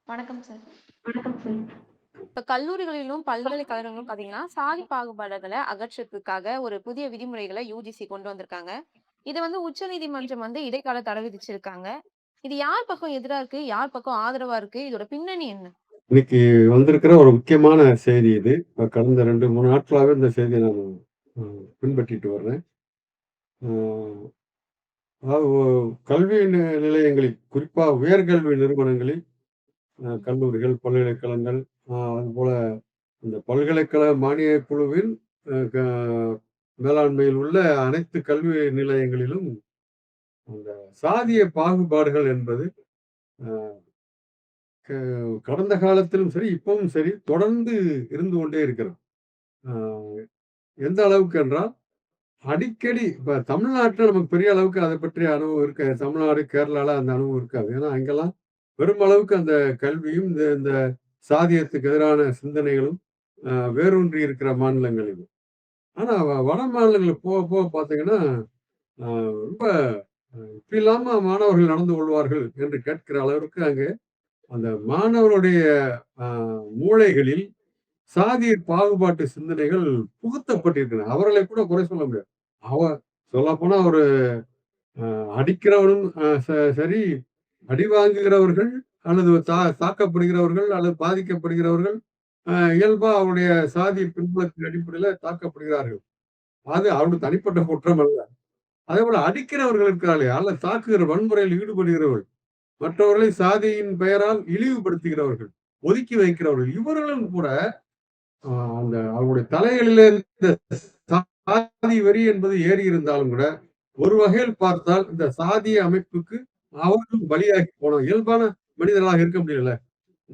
வணக்கம் சார். வணக்கம் சார். இப்ப கல்லூரிகளிலும், பல்கலைக்கழகங்களும் பார்த்தீங்கன்னா, சாதி பாகுபாடுகள அகற்றதுக்காக ஒரு புதிய விதிமுறைகள யுஜிசி கொண்டு வந்திருக்காங்க. இத உச்சநீதிமன்றம் இடைக்கால தடை விதிச்சிருக்காங்க. இது யார் பக்கம் எதிரா இருக்கு? யார் பக்கம் ஆதரவா இருக்கு? இதோட பின்னணி என்ன? இன்னைக்கு வந்திருக்கிற ஒரு முக்கியமான செய்தி இது. கடந்த 2, 3 நாட்களாவே இந்த செய்திய நான் பின்பற்றிட்டு வர்றேன். அ அதாவது கல்வி நிலையங்களில், குறிப்பா உயர்கல்வி நிறுவனங்களில், ம். கல்லூரிகள், பல்கலைக்கழகங்கள், அதுபோல இந்த பல்கலைக்கழக மானியக் குழுவின் அ க மேலாண்மையில் உள்ள அனைத்து கல்வி நிலையங்களிலும், அந்த சாதிய பாகுபாடுகள் என்பது அ க கடந்த காலத்திலும் சரி, இப்பவும் சரி, தொடர்ந்து இருந்து கொண்டே இருக்கிறது. அ எந்த அளவுக்கு என்றால், அடிக்கடி இப்ப தமிழ்நாட்டுல நமக்கு பெரிய அளவுக்கு அத பற்றிய அனுபவம் இருக்காது. தமிழ்நாடு, கேரளால அந்த அனுபவம் இருக்காது. ஏன்னா, அங்கெல்லாம் பெருமளவுக்கு அந்த கல்வியும், இந்த இந்த சாதியத்துக்கு எதிரான சிந்தனைகளும் வேரூன்றி இருக்கிற மாநிலங்கள் இது. ஆனா, வட மாநிலங்களுக்கு போக போக பார்த்தீங்கன்னா, அ ரொம்ப இப்படிலாமா மாணவர்கள் நடந்து கொள்வார்கள் என்று கேட்கிற அளவிற்கு அங்கே அந்த மாணவருடைய அ மூளைகளில் சாதிய பாகுபாட்டு சிந்தனைகள் புகுத்தப்பட்டிருக்கின்றன. அவர்களை கூட குறை சொல்ல முடியாது. அவ சொல்லப்போனா ஒரு அடிக்கிறவனும் சரி, அடி வாங்குகிறவர்கள் அல்லது தாக்கப்படுகிறவர்கள் அல்லது பாதிக்கப்படுகிறவர்கள் இயல்பா அவருடைய சாதி பின்புலத்தின் அடிப்படையில தாக்கப்படுகிறார்கள். அது அவருடைய தனிப்பட்ட குற்றம் அல்ல. அதேபோல அடிக்கிறவர்கள் இருக்கிறார்களே, அல்லது தாக்குகிற வன்முறையில் ஈடுபடுகிறவர்கள், மற்றவர்களை சாதியின் பெயரால் இழிவுபடுத்துகிறவர்கள், ஒதுக்கி வைக்கிறவர்கள், இவர்களும் கூட அ அந்த அவருடைய தலைகளிலே இந்த சாதி வெறி என்பது ஏறி இருந்தாலும் கூட, ஒரு வகையில் பார்த்தால் இந்த சாதிய அமைப்புக்கு அவர்களும் பலியாகி போனோம். இயல்பான மனிதர்களாக இருக்க முடியல.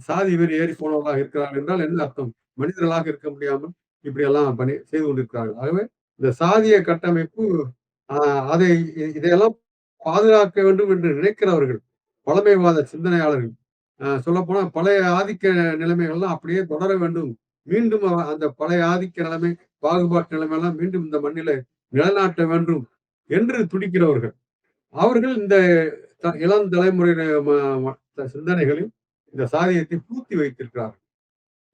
சாதி வெறி ஏறி போனவர்களாக இருக்கிறார்கள் என்றால் என்ன அர்த்தம்? மனிதர்களாக இருக்க முடியாமல் இப்படியெல்லாம் செய்து கொண்டிருக்கிறார்கள். ஆகவே இந்த சாதிய கட்டமைப்பு அ அதை இதையெல்லாம் பாதுகாக்க வேண்டும் என்று நினைக்கிறவர்கள், பழமைவாத சிந்தனையாளர்கள். சொல்லப்போனா பழைய ஆதிக்க நிலைமைகள்லாம் அப்படியே தொடர வேண்டும். மீண்டும் அந்த பழைய ஆதிக்க நிலைமை, பாகுபாட்டு நிலைமைலாம் மீண்டும் இந்த மண்ணிலே நிலைநாட்ட வேண்டும் என்று துடிக்கிறவர்கள். அவர்கள் இந்த இளம் தலைமுறையினர் சிந்தனைகளில் இந்த சாதியத்தை பூத்தி வைத்திருக்கிறார்கள்.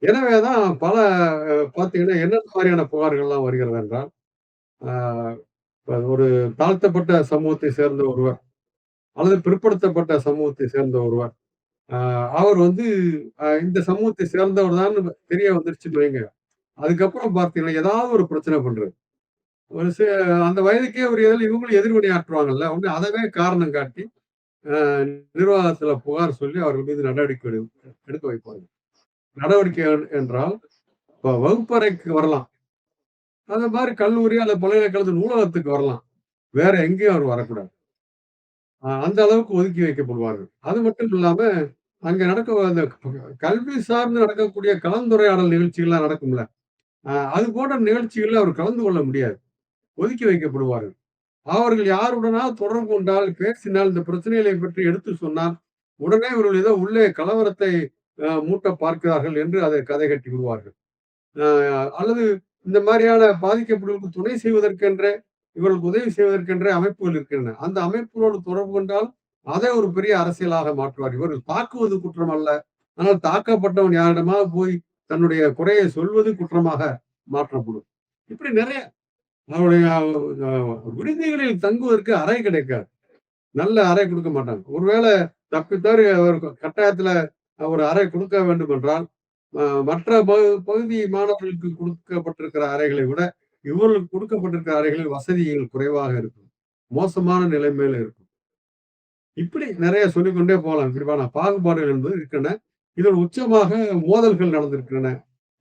எனவே தான் பல பார்த்தீங்கன்னா, என்ன மாரியான புகார்கள்லாம் வருகிறது என்றால், ஆ ஒரு தாழ்த்தப்பட்ட சமூகத்தை சேர்ந்த ஒருவர், அல்லது பிற்படுத்தப்பட்ட சமூகத்தை சேர்ந்த ஒருவர், ஆ அவர் இந்த சமூகத்தை சேர்ந்தவர் தான்னு தெரிய வந்துருச்சுன்னு வைங்க. அதுக்கப்புறம் பார்த்தீங்கன்னா, ஏதாவது ஒரு பிரச்சனை பண்றது. ஒரு சி அந்த வயதுக்கே ஒரு இவங்களும் எதிர்வினையாற்றுவாங்கல்ல. உடனே அதவே காரணம் காட்டி, அ நிர்வாகத்தில புகார் சொல்லி அவர்கள் மீது நடவடிக்கை எடுக்க வைப்பாங்க. நடவடிக்கை என்றால், இப்ப வகுப்பறைக்கு வரலாம். அது மாரி கல்லூரி அல்லது பல்கலைக்கழகத்து நூலகத்துக்கு வரலாம். வேற எங்கேயும் அவர் வரக்கூடாது. அந்த அளவுக்கு ஒதுக்கி வைக்கப்படுவார்கள். அது மட்டும் இல்லாம, அங்க அந்த கல்வி சார்ந்து நடக்கக்கூடிய கலந்துரையாடல் நிகழ்ச்சிகள்லாம் நடக்கும்ல. அது போன்ற நிகழ்ச்சிகள்ல அவர் கலந்து கொள்ள முடியாது. ஒதுக்கி வைக்கப்படுவார்கள். அவர்கள் யாருடனாவது தொடர்பு கொண்டால், பேசினால், இந்த பிரச்சனைகளை பற்றி எடுத்து சொன்னால், உடனே இவர்கள் ஏதோ உள்ளே கலவரத்தை மூட்ட பார்க்கிறார்கள் என்று அதை கதை கட்டி விடுவார்கள். அ அல்லது இந்த மாரியான பாதிக்கப்பட்டவர்களுக்கு துணை செய்வதற்கென்றே, இவர்களுக்கு உதவி செய்வதற்கென்றே அமைப்புகள் இருக்கின்றன. அந்த அமைப்புகளோடு தொடர்பு கொண்டால், அதை ஒரு பெரிய அரசியலாக மாற்றுவார். இவர்கள் தாக்குவது குற்றம் அல்ல. ஆனால் தாக்கப்பட்டவன் யாரிடமாவது போய் தன்னுடைய குறையை சொல்வது குற்றமாக மாற்றப்படும். இப்படி நிறைய அவருடைய விடுதிகளில் தங்குவதற்கு அறை கிடைக்காது. நல்ல அறை குடுக்க மாட்டாங்க. ஒருவேளை தப்பித்தவறி ஒரு கட்டாயத்துல ஒரு அறை கொடுக்க வேண்டும் என்றால், மற்ற பகுதி மாணவர்களுக்கு கொடுக்கப்பட்டிருக்கிற அறைகளை விட, இவர்களுக்கு கொடுக்கப்பட்டிருக்கிற அறைகளில் வசதிகள் குறைவாக இருக்கும். மோசமான நிலைமையில இருக்கும். இப்படி நிறைய சொல்லிக்கொண்டே போலாம். விரிவான பாகுபாடுகள் என்பது இருக்கின்றன. இதில் உச்சமாக மோதல்கள் நடந்திருக்கின்றன.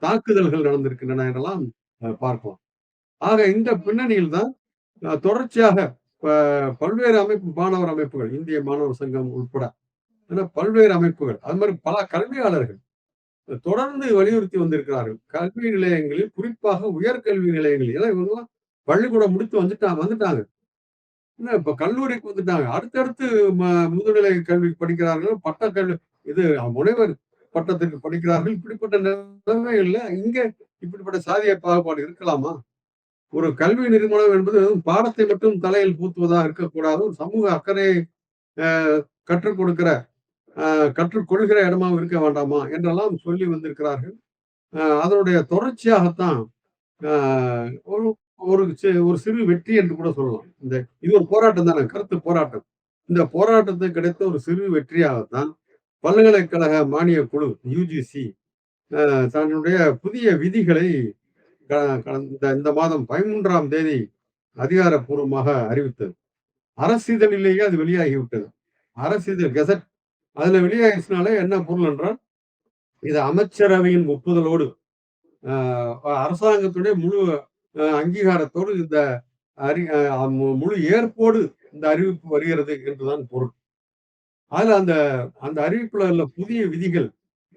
தாக்குதல்கள் நடந்திருக்கின்றன என்றெல்லாம் பார்க்கலாம். ஆக இந்த பின்னணியில் தான் தொடர்ச்சியாக ப பல்வேறு மாணவர் அமைப்புகள், இந்திய மாணவர் சங்கம் உட்பட, பல்வேறு அமைப்புகள், அது மாரி பல கல்வியாளர்கள் தொடர்ந்து வலியுறுத்தி வந்திருக்கிறார்கள். கல்வி நிலையங்களில், குறிப்பாக உயர்கல்வி நிலையங்களில். ஏன்னா இவங்கலாம் பள்ளிக்கூடம் முடித்து வந்துட்டாங்க. என்ன இப்ப கல்லூரிக்கு வந்துட்டாங்க. அடுத்தடுத்து ம முதுநிலை கல்வி படிக்கிறார்கள். பட்டக்கல்வி இது முனைவர் பட்டத்திற்கு படிக்கிறார்கள். இப்படிப்பட்ட நிலைமைகள்ல இங்க இப்படிப்பட்ட சாதிய பாகுபாடு இருக்கலாமா? ஒரு கல்வி நிறுவனம் என்பது வெறும் பாடத்தை மட்டும் தலையில் பூத்துவதாக இருக்கக்கூடாது. சமூக அக்கறை அ கற்றுக் கொடுக்கிற கற்றுக்கொள்கிற இடமாவும் இருக்க வேண்டாமா என்றெல்லாம் சொல்லி வந்திருக்கிறார்கள். அதனுடைய தொடர்ச்சியாகத்தான் அ ஒரு ஒரு சிறு வெற்றி என்று கூட சொல்லலாம். இது ஒரு போராட்டம் தானே, கருத்து போராட்டம். இந்த போராட்டத்துக்கு கிடைத்த ஒரு சிறு வெற்றியாகத்தான் பல்கலைக்கழக மானியக் குழு யுஜிசி தன்னுடைய புதிய விதிகளை க கடந்த இந்த மாதம் 13ஆம் தேதி அதிகாரப்பூர்வமாக அறிவித்தது. அரசிதழிலேயே அது வெளியாகிவிட்டது. அரசிதழ் கெசட் அதுல வெளியாகிடுச்சுனாலே என்ன பொருள் என்றால், இது அமைச்சரவையின் ஒப்புதலோடு அ அரசாங்கத்துடைய முழு அங்கீகாரத்தோடு இந்த அறி அ முழு ஏற்போடு இந்த அறிவிப்பு வருகிறது என்றுதான் பொருள். அதுல அந்த அந்த அறிவிப்புல உள்ள புதிய விதிகள்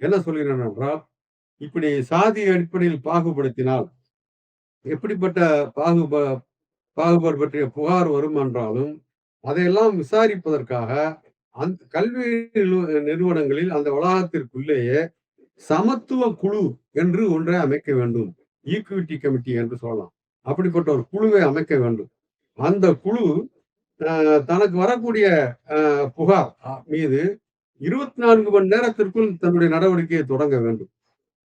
என்ன சொல்கிறன என்றால், இப்படி சாதி அடிப்படையில் பாகுபடுத்தினால், எப்படிப்பட்ட பாகுப பாகுபாடு பற்றிய புகார் வரும் என்றாலும், அதையெல்லாம் விசாரிப்பதற்காக கல்வி நிறுவனங்களில் அந்த வளாகத்திற்குள்ளேயே சமத்துவ குழு என்று ஒன்றை அமைக்க வேண்டும். ஈக்விட்டி கமிட்டி என்று சொல்லலாம். அப்படிப்பட்ட ஒரு குழுவை அமைக்க வேண்டும். அந்த குழு தனக்கு வரக்கூடிய புகார் மீது 24 மணி நேரத்திற்குள் தன்னுடைய நடவடிக்கையை தொடங்க வேண்டும்.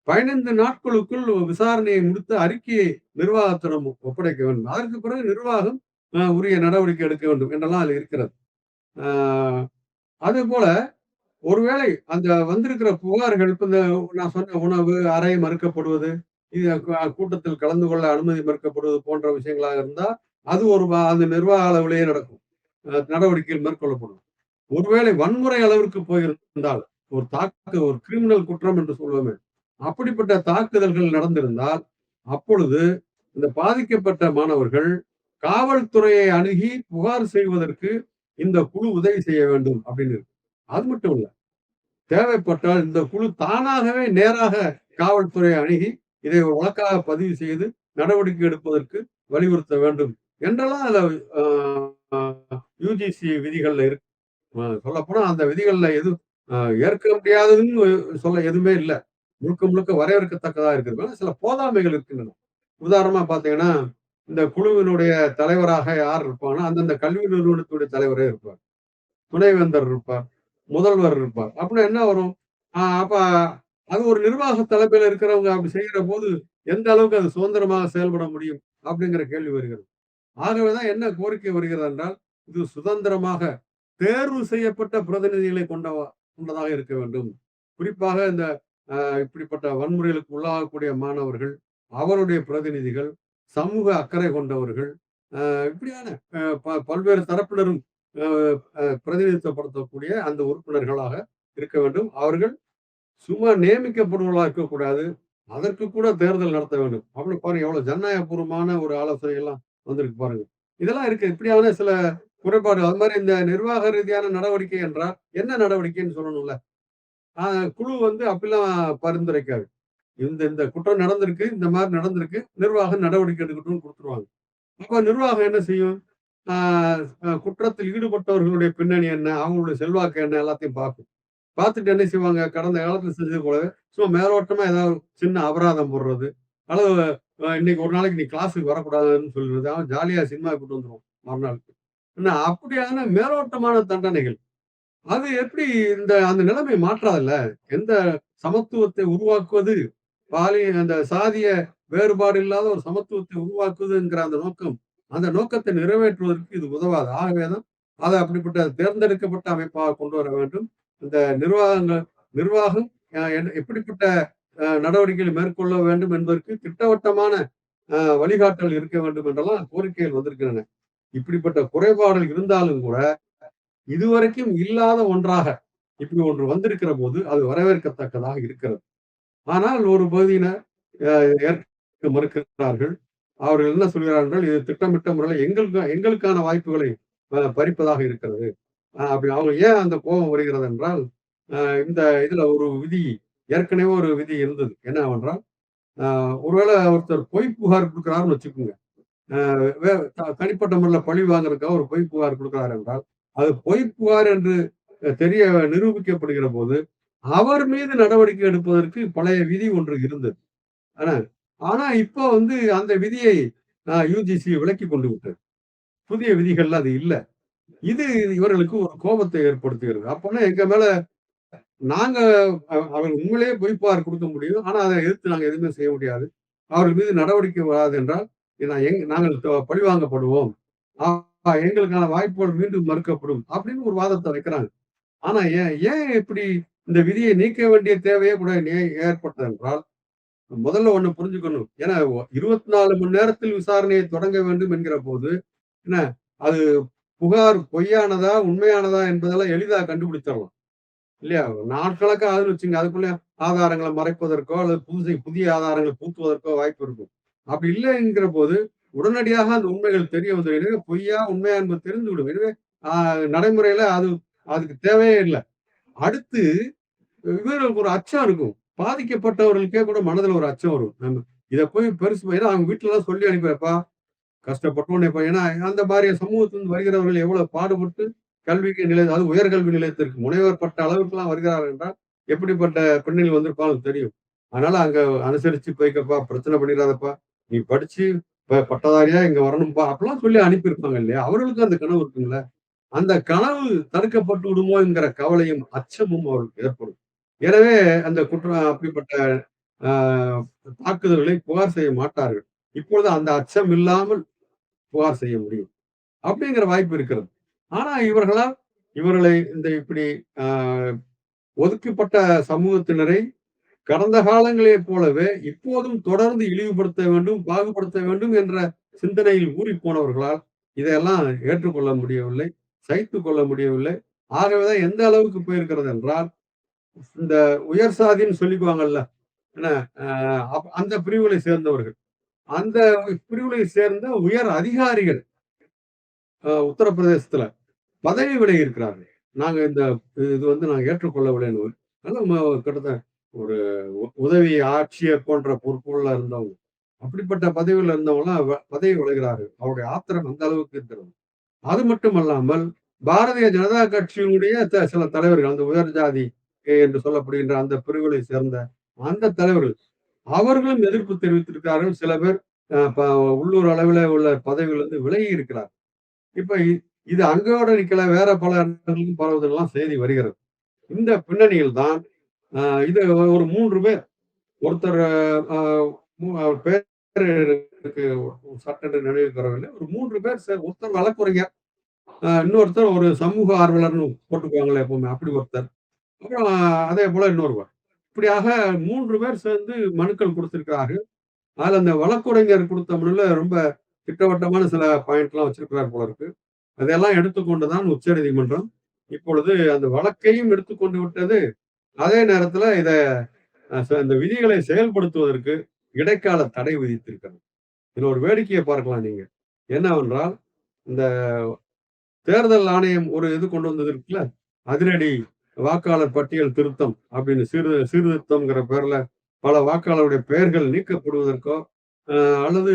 15 நாட்களுக்குள் விசாரணையை முடித்து அறிக்கையை நிர்வாகத்திடம் ஒப்படைக்க வேண்டும். அதற்கு பிறகு நிர்வாகம் உரிய நடவடிக்கை எடுக்க வேண்டும் என்றெல்லாம் அதில் இருக்கிறது. அ அதேபோல ஒருவேளை அந்த வந்திருக்கிற புகார்கள் இப்ப இந்த நான் சொன்ன உணவு, அறை மறுக்கப்படுவது, இது கூட்டத்தில் கலந்து கொள்ள அனுமதி மறுக்கப்படுவது போன்ற விஷயங்களாக இருந்தா, அது ஒரு அந்த நிர்வாக அளவிலேயே நடக்கும். நடவடிக்கைகள் மேற்கொள்ளப்படும். ஒருவேளை வன்முறை அளவிற்கு போயிருந்தால், ஒரு கிரிமினல் குற்றம் என்று சொல்வோமே, அப்படிப்பட்ட தாக்குதல்கள் நடந்திருந்தால், அப்பொழுது இந்த பாதிக்கப்பட்ட மாணவர்கள் காவல்துறையை அணுகி புகார் செய்வதற்கு இந்த குழு உதவி செய்ய வேண்டும் அப்படின்னு இருக்கு. அது மட்டும் இல்ல. தேவைப்பட்டால் இந்த குழு தானாகவே நேராக காவல்துறையை அணுகி இதை ஒரு வழக்காக பதிவு செய்து நடவடிக்கை எடுப்பதற்கு வலியுறுத்த வேண்டும் என்றெல்லாம் அதுல யுஜிசி விதிகள்ல இருக்கு. சொல்லப்போனா அந்த விதிகள்ல எதுவும் ஏற்க முடியாததுன்னு சொல்ல எதுவுமே இல்ல. முழுக்க முழுக்க வரவேற்கத்தக்கதா இருக்கிறது. சில போதாமைகள் இருக்கின்றன. உதாரணமா பார்த்தீங்கன்னா, இந்த குழுவினுடைய தலைவராக யார் இருப்பாங்கன்னா, அந்தந்த கல்வி நிறுவனத்துடைய தலைவரே இருப்பார். துணைவேந்தர் இருப்பார். முதல்வர் இருப்பார். அப்படின்னா என்ன வரும்? அப்ப அது ஒரு நிர்வாக தலைமையில இருக்கிறவங்க அப்படி செய்கிற போது, எந்த அளவுக்கு அது சுதந்திரமாக செயல்பட முடியும்? அப்படிங்கிற கேள்வி வருகிறது. ஆகவே தான் என்ன கோரிக்கை வருகிறது என்றால், இது சுதந்திரமாக தேர்வு செய்யப்பட்ட பிரதிநிதிகளை கொண்டதாக இருக்க வேண்டும். குறிப்பாக இந்த இப்படிப்பட்ட வன்முறைகளுக்கு உள்ளாகக்கூடிய மாணவர்கள், அவருடைய பிரதிநிதிகள், சமூக அக்கறை கொண்டவர்கள், இப்படியான பல்வேறு தரப்பினரும் அ பிரதிநிதித்துவப்படுத்தக்கூடிய அந்த உறுப்பினர்களாக இருக்க வேண்டும். அவர்கள் சும்மா நியமிக்கப்படுவர்களா இருக்கக்கூடாது. அதற்கு கூட தேர்தல் நடத்த வேண்டும். அப்படி பாருங்க எவ்வளவு ஜனநாயகபூர்வமான ஒரு ஆலோசனை எல்லாம் வந்திருக்கு பாருங்க. இதெல்லாம் இருக்கு. இப்படியான சில குறைபாடு. அது மாரி இந்த நிர்வாக ரீதியான நடவடிக்கை என்றால், என்ன நடவடிக்கைன்னு சொல்லணும்ல. ஆ குழு அப்படிலாம் பரிந்துரைக்காது. இந்த இந்த குற்றம் நடந்திருக்கு, இந்த மாரி நடந்திருக்கு. நிர்வாகம் நடவடிக்கை எடுக்கட்டும்னு குடுத்துருவாங்க. அப்ப நிர்வாகம் என்ன செய்யும்? ஆ குற்றத்தில் ஈடுபட்டவர்களுடைய பின்னணி என்ன? அவங்களுடைய செல்வாக்கு என்ன? எல்லாத்தையும் பார்க்கும். பார்த்துட்டு என்ன செய்வாங்க? கடந்த காலத்துல செஞ்சது போலவே, சும்மா மேலோட்டமா ஏதாவது சின்ன அபராதம் போடுறது. அல்லது இன்னைக்கு ஒரு நாளைக்கு நீ கிளாஸுக்கு வரக்கூடாதுன்னு சொல்லிறது. அவன் ஜாலியா சினிமாக்கு கூட்டு வந்துருவான் மறுநாள். என்ன அப்படியான மேலோட்டமான தண்டனைகள். அது எப்படி அந்த நிலைமை மாற்றாதுல்ல. எந்த சமத்துவத்தை உருவாக்குவது, அந்த சாதிய வேறுபாடு இல்லாத ஒரு சமத்துவத்தை உருவாக்குவதுங்கிற அந்த நோக்கம், அந்த நோக்கத்தை நிறைவேற்றுவதற்கு இது உதவாது. ஆகவே தான் அதை அப்படிப்பட்ட தேர்ந்தெடுக்கப்பட்ட அமைப்பாக கொண்டு வர வேண்டும். இந்த நிர்வாகம் எப்படிப்பட்ட நடவடிக்கைகளை மேற்கொள்ள வேண்டும் என்பதற்கு திட்டவட்டமான வழிகாட்டல் இருக்க வேண்டும் என்றெல்லாம் கோரிக்கைகள் வந்திருக்கின்றன. இப்படிப்பட்ட குறைபாடுகள் இருந்தாலும் கூட இதுவரைக்கும் இல்லாத ஒன்றாக இப்படி ஒன்று வந்திருக்கிற போது அது வரவேற்கத்தக்கதாக இருக்கிறது. ஆனால் ஒரு பகுதியினர் ஏற்க மறுக்கிறார்கள். அவர்கள் என்ன சொல்கிறார்கள், இது திட்டமிட்ட முறையில் எங்களுக்கான வாய்ப்புகளை பறிப்பதாக இருக்கிறது. அப்படி அவங்க ஏன் அந்த கோபம் வருகிறது என்றால், இந்த இதுல ஒரு விதி ஏற்கனவே ஒரு விதி இருந்தது. என்னவென்றால், ஒருவேளை ஒருத்தர் பொய் புகார் குடுக்கிறாருன்னு வச்சுக்கோங்க. அ வே தனிப்பட்ட முறையில பழி வாங்குறதுக்காக ஒரு பொய் புகார் குடுக்கிறார் என்றால், அது பொய் புகார் என்று தெரிய நிரூபிக்கப்படுகிற போது, அவர் மீது நடவடிக்கை எடுப்பதற்கு பழைய விதி ஒன்று இருந்தது. ஆனா ஆனா இப்ப அந்த விதியை யுஜிசி விலக்கிக் கொண்டு விட்டது. புதிய விதிகள்ல அது இல்ல. இது இவர்களுக்கு ஒரு கோபத்தை ஏற்படுத்துகிறது. அப்பன்னா எங்க மேல நாங்க அவர் உண்மையிலேயே பொய்ப்புகார் குடுக்க முடியும். ஆனா, அத எதிர்த்து நாங்க எதுவுமே செய்ய முடியாது. அவர்கள் மீது நடவடிக்கை வராது என்றால், நாங்கள் பழிவாங்கப்படுவோம். எங்களுக்கான வாய்ப்புகள் மீண்டும் மறுக்கப்படும். அப்படின்னு ஒரு வாதத்த வைக்கிறாங்க. ஆனா ஏன் ஏன் இப்படி இந்த விதியை நீக்க வேண்டிய தேவையே கூட ஏற்பட்டது என்றால், முதல்ல ஒண்ணு புரிஞ்சுக்கணும். ஏன்னா 24 மணி நேரத்தில் விசாரணையை தொடங்க வேண்டும் என்கிற போது, என்ன அது புகார் பொய்யானதா, உண்மையானதா என்பதெல்லாம் எளிதா கண்டுபிடிச்சிடலாம். இல்லையா? நாட்கணக்கா ஆகுதுன்னு வச்சுக்கங்க. அதுக்குள்ள ஆதாரங்கள மறைப்பதற்கோ, அல்லது புதிய ஆதாரங்கள் புகுத்துவதற்கோ வாய்ப்பு இருக்கும். அப்படி இல்லைங்கிற போது, உடனடியாக அந்த உண்மைகள் தெரிய வந்துரும். எனவே பொய்யா, உண்மையா என்பது தெரிந்துவிடும். எனவே ஆ நடைமுறையில அதுக்கு தேவையே இல்ல. அடுத்து இவர்களுக்கு ஒரு அச்சம் இருக்கும். பாதிக்கப்பட்டவர்களுக்கே கூட மனதுல ஒரு அச்சம் வரும். இத போய் ஏன்னா அவங்க வீட்லலாம் சொல்லி அனுப்பி கஷ்டப்பட்டோனே ஏன்னா அந்த மாரி சமூகத்திலிருந்து வருகிறவர்கள் எவ்வளவு பாடுபட்டு கல்விக்கு அது உயர்கல்வி நிலையத்திற்கு முனைவர் பட்ட அளவுக்குலாம் வருகிறார்கள் என்றால், எப்படிப்பட்ட பின்னணியில் வந்திருப்பாங்கன்னு தெரியும். அதனால அங்க அனுசரிச்சு போய்க்கப்பா, பிரச்சனை பண்ணிறாதப்பா. நீ படிச்சு பட்டதாரியா இங்க வரணும்பா. அப்படிலாம் சொல்லி அனுப்பியிருப்பாங்க இல்லையா? அவர்களுக்கும் அந்த கனவு இருக்கும்ல. அந்த கனவு தடுக்கப்பட்டு விடுமோ என்கிற கவலையும், அச்சமும் அவர்களுக்கு ஏற்படும். எனவே அந்த அப்படிப்பட்ட ஆ தாக்குதல்களை புகார் செய்ய மாட்டார்கள். இப்பொழுது அந்த அச்சம் இல்லாமல் புகார் செய்ய முடியும். அப்படிங்கிற வாய்ப்பு இருக்கிறது. ஆனா இவர்களை இப்படி ஆ ஒதுக்கப்பட்ட சமூகத்தினரை கடந்த காலங்களைப் போலவே இப்போதும் தொடர்ந்து இழிவுபடுத்த வேண்டும், பாகுபடுத்த வேண்டும் என்ற சிந்தனையில் ஊறிப்போனவர்களால் இதையெல்லாம் ஏற்றுக்கொள்ள முடியவில்லை, சகித்துக் கொள்ள முடியவில்லை. ஆகவேதான் எந்த அளவுக்கு போயிருக்கிறது என்றால், இந்த உயர் சாதின்னு சொல்லிக்குவாங்கல்ல. என்ன அ அந்த பிரிவுகளை சேர்ந்தவர்கள். அந்த பிரிவுகளை சேர்ந்த உயர் அதிகாரிகள் உத்தரப்பிரதேசத்துல பதவி விலகி இருக்கிறார்கள். நாங்க இது நாங்க ஏற்றுக்கொள்ளவில்லைன்னு. நல்ல கிட்டத்தட்ட ஒரு உதவி ஆட்சியர் போன்ற பொறுப்புகள்ல இருந்தவங்க. அப்படிப்பட்ட பதவியில இருந்தவங்கலாம் பதவி விலகுகிறார்கள். அவருடைய ஆத்திரம் அந்த அளவுக்கு இருக்கிறது. அது மட்டுமல்லாமல், பாரதிய ஜனதா கட்சியினுடைய சில தலைவர்கள், அந்த உயர் ஜாதி என்று சொல்லப்படுகின்ற அந்த பிரிவுகளை சேர்ந்த அந்த தலைவர்கள், அவர்களும் எதிர்ப்பு தெரிவித்திருக்கிறார்கள். சில பேர் உள்ளூர் அளவில உள்ள பதவியிலிருந்து விலகி இருக்கிறார். இப்ப இது அங்கோட நிக்கல, வேற பல இடங்களுக்கும் பரவுதல்லாம் செய்தி வருகிறது. இந்த பின்னணியில் தான் அ இது ஒரு 3 பேர். ஒருத்தர் அ அவர் பேரு எனக்கு சட்டென்று நினைவுக்கு வரவில்லை. ஒரு 3 பேர் ஒருத்தர் வழக்குரைஞர், இன்னொருத்தர் ஒரு சமூக ஆர்வலர்ன்னு போட்டுக்குவாங்கல்ல எப்பவுமே, அப்படி ஒருத்தர். அப்புறம் அதே போல இன்னொருவர். இப்படியாக 3 பேர் சேர்ந்து மனுக்கள் குடுத்திருக்கிறார்கள். அதுல அந்த வழக்குரைஞர் குடுத்த மனுல ரொம்ப திட்டவட்டமான சில பாயிண்ட்லாம் வச்சிருக்கிறார் போல இருக்கு. அதெல்லாம் எடுத்துக்கொண்டு தான் உச்சநீதிமன்றம் இப்பொழுது அந்த வழக்கையும் எடுத்துக்கொண்டு விட்டது. அதே நேரத்துல இந்த விதிகளை செயல்படுத்துவதற்கு இடைக்கால தடை விதித்திருக்கிறது. இதுல ஒரு வேடிக்கையை பார்க்கலாம் நீங்க. என்னவென்றால், இந்த தேர்தல் ஆணையம் ஒரு இது கொண்டு வந்தது இருக்குல்ல, அதிரடி வாக்காளர் பட்டியல் திருத்தம் அப்படின்னு சீர்திருத்தம்ங்கிற பேர்ல பல வாக்காளருடைய பெயர்கள் நீக்கப்படுவதற்கோ, அ அல்லது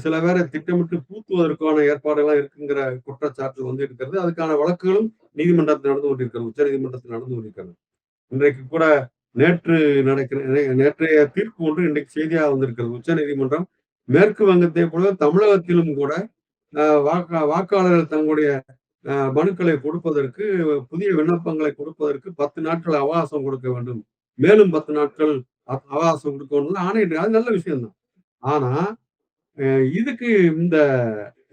சில பேரை திட்டமிட்டு பூத்துவதற்கான ஏற்பாடுலாம் இருக்குங்கிற குற்றச்சாட்டு இருக்கிறது. அதுக்கான வழக்குகளும் நீதிமன்றத்தில் நடந்து கொண்டிருக்கிறது. உச்ச நீதிமன்றத்தில் நடந்து கொண்டிருக்கிறது. இன்றைக்கு கூட நேற்று நேற்றைய தீர்ப்பு ஒன்று இன்றைக்கு செய்தியாக வந்திருக்கிறது. உச்ச நீதிமன்றம் மேற்கு வங்கத்தை போல தமிழகத்திலும் கூட வாக்காளர்கள் தங்களுடைய மனுக்களை கொடுப்பதற்கு, புதிய விண்ணப்பங்களை கொடுப்பதற்கு 10 நாட்கள் அவகாசம் கொடுக்க வேண்டும். மேலும் 10 நாட்கள் அவகாசம் கொடுக்கணும்னு ஆணையிட்டு அது நல்ல விஷயம் தான். ஆனா, அ இதுக்கு இந்த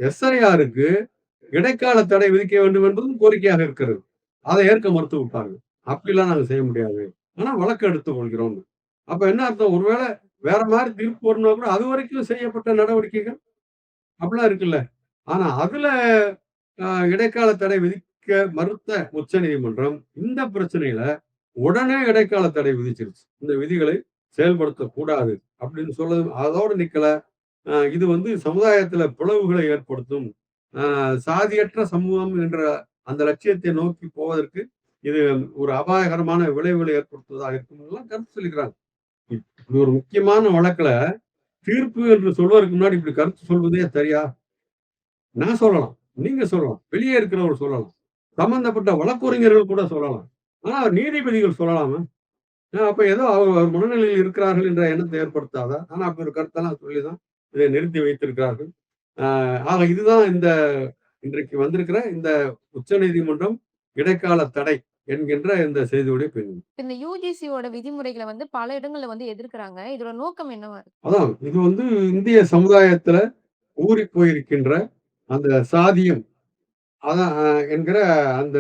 எஸ்ஐஆருக்கு இடைக்கால தடை விதிக்க வேண்டும் என்பதும் கோரிக்கையாக இருக்கிறது. அதை ஏற்க மறுத்து விட்டார்கள். அப்படிலாம் நாங்க செய்ய முடியாது. ஆனா வழக்கு எடுத்துக் கொள்கிறோம். அப்ப என்ன அர்த்தம்? ஒருவேளை வேற மாரி தீர்ப்பு வரணும்னா கூட அதுவரைக்கும் செய்யப்பட்ட நடவடிக்கைகள் அப்படிலாம் இருக்குல்ல. ஆனா அதுல இடைக்கால தடை விதிக்க மறுத்த உச்சநீதிமன்றம் இந்த பிரச்சனையில உடனே இடைக்கால தடை விதிச்சிருச்சு. இந்த விதிகளை செயல்படுத்தக்கூடாது அப்படின்னு அதோட நிக்கல. இது சமுதாயத்துல பிளவுகளை ஏற்படுத்தும். அ சாதியற்ற சமூகம் என்ற அந்த லட்சியத்தை நோக்கி போவதற்கு இது ஒரு அபாயகரமான விளைவுகளை ஏற்படுத்துவதாக இருக்கும்லாம் கருத்து சொல்லிக்கிறாங்க. இப்படி ஒரு முக்கியமான வழக்குல தீர்ப்பு என்று சொல்வதற்கு முன்னாடி இப்படி கருத்து சொல்வதே சரியா? நான் சொல்லலாம். நீங்க சொல்லலாம். வெளியே இருக்கிறவர் சொல்லலாம். சம்பந்தப்பட்ட வழக்கறிஞர்கள் கூட சொல்லலாம். ஆனா நீதிபதிகள் சொல்லலாமா? அப்ப ஏதோ அவர் மனநிலையில் இருக்கிறார்கள் என்ற எண்ணத்தை ஏற்படுத்தாதா? ஆனா அப்படி ஒரு கருத்தெல்லாம் சொல்லி தான் இதை நிறுத்தி வைத்திருக்கிறார்கள். ஆக இதுதான் இன்றைக்கு வந்திருக்கிற இந்த உச்சநீதிமன்றம் இடைக்கால தடை என்கின்ற இந்த செய்தியுடைய பின்னணி. இந்த யுஜிசியோட விதிமுறைகள வந்து பல இடங்கள்ல வந்து எதிர்க்கிறாங்க. இதோட நோக்கம் என்னவா இருக்கு? அதான் இது வந்து இந்திய சமுதாயத்துல ஊறிப் போயிருக்கின்ற அந்த சாதியம் அதான் என்கிற அந்த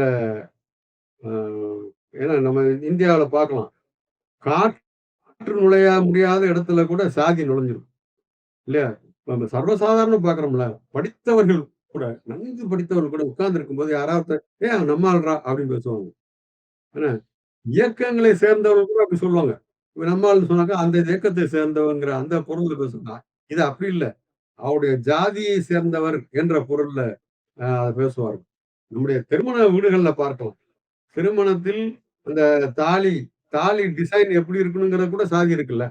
அ ஏன்னா நம்ம இந்தியாவுல பார்க்கலாம். காற்று நுழைய முடியாத இடத்துல கூட சாதி நுழைஞ்சிரும். இல்லையா? நம்ம சர்வசாதாரணம் பார்க்குறோம்ல. படித்தவர்கள் கூட, நன்கு படித்தவர்கள் கூட உட்கார்ந்து இருக்கும்போது யாராவது ஒருத்தர், "ஏய் அவன் நம்ம ஆளுடா" அப்படின்னு பேசுவாங்க. என்ன இயக்கங்களை சேர்ந்தவர்கள் கூட அப்படி சொல்லுவாங்க. இவன் நம்ம ஆளுன்னு சொன்னாக்கா, அந்த இயக்கத்தை சேர்ந்தவன்ங்கிற அந்த பொருள்ல பேசுனா, இது அப்படி இல்ல. அவருடைய ஜாதியை சேர்ந்தவர் என்ற பொருள்ல பேசுவார்கள். நம்முடைய திருமண வீடுகள்ல பார்க்கலாம். திருமணத்தில் அந்த தாலி தாலி டிசைன் எப்படி இருக்கணுங்கிறது கூட சாதி இருக்குல்ல.